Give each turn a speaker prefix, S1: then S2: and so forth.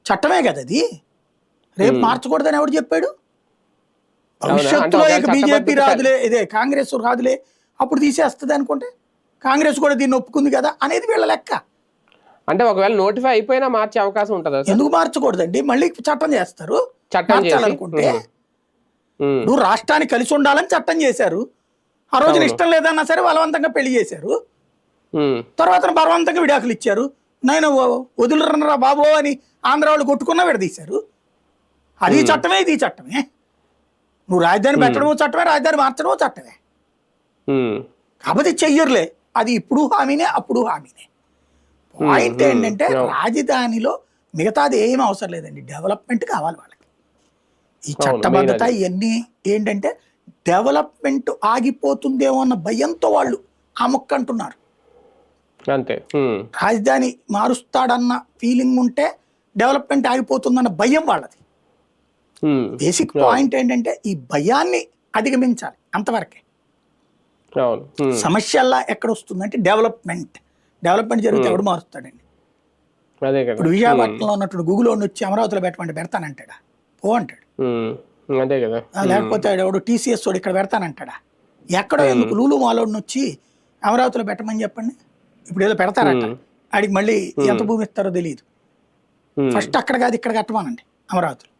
S1: చట్టమే కదా అది. రేపు మార్చకూడదని ఎవడు చెప్పాడు? భవిష్యత్తులో ఇక బీజేపీ రాదులే, ఇదే కాంగ్రెస్ రాదులే, అప్పుడు తీసేస్తుంది అనుకుంటే కాంగ్రెస్ కూడా దీన్ని ఒప్పుకుంది కదా అనేది వీళ్ళ లెక్క.
S2: అంటే ఒకవేళ నోటిఫై అయిపోయినా మార్చే అవకాశం ఉంటుందా?
S1: ఎందుకు మార్చకూడదండి? మళ్ళీ చట్టం చేస్తారు. మార్చాలనుకుంటే నువ్వు రాష్ట్రానికి కలిసి ఉండాలని చట్టం చేశారు. ఆ రోజున ఇష్టం లేదన్నా సరే బలవంతంగా పెళ్లి చేశారు. తర్వాత బలవంతంగా విడాకులు ఇచ్చారు. నేను వదులురన్నరా బాబో అని ఆంధ్ర వాళ్ళు కొట్టుకున్నా విడదీశారు. అది చట్టమే, ఇది చట్టమే. నువ్వు రాజధాని పెట్టడమో చట్టమే, రాజధాని మార్చడమో చట్టమే. కాకపోతే చెయ్యరులే, అది ఇప్పుడు హామీనే అప్పుడు హామీనే. పాయింట్ ఏంటంటే రాజధానిలో మిగతాది ఏమీ అవసరం లేదండి, డెవలప్మెంట్ కావాలి వాళ్ళకి. ఈ చట్టబద్ధత ఇవన్నీ ఏంటంటే డెవలప్మెంట్ ఆగిపోతుందేమో అన్న భయంతో వాళ్ళు ఆ మొక్క అంటున్నారు.
S2: అంతే,
S1: రాజధాని మారుస్తాడన్న ఫీలింగ్ ఉంటే డెవలప్మెంట్ ఆగిపోతుందన్న భయం వాళ్ళది. బేసిక్ పాయింట్ ఏంటంటే ఈ భయాన్ని అధిగమించాలి, అంతవరకే. సమస్యల్లా ఎక్కడ వస్తుందంటే డెవలప్మెంట్ జరిగితే ఎవడు మారుస్తాడండి? ఇప్పుడు విశాఖపట్నంలో ఉన్నట్టు గూగుల్ వచ్చి అమరావతిలో పెట్టమంటే పెడతానంటాడా? పో అంటాడు. లేకపోతే ఎవడు టీసీఎస్ వాడు ఇక్కడ పెడతానంటాడా? ఎక్కడో ఎందుకు లూలు మాలోడిని వచ్చి అమరావతిలో పెట్టమని చెప్పండి, ఇప్పుడు ఏదో పెడతారట, ఆడికి మళ్ళీ ఎంత భూమి ఇస్తారో తెలియదు. ఫస్ట్ అక్కడ కాదు ఇక్కడ కట్టమానండి అమరావతిలో.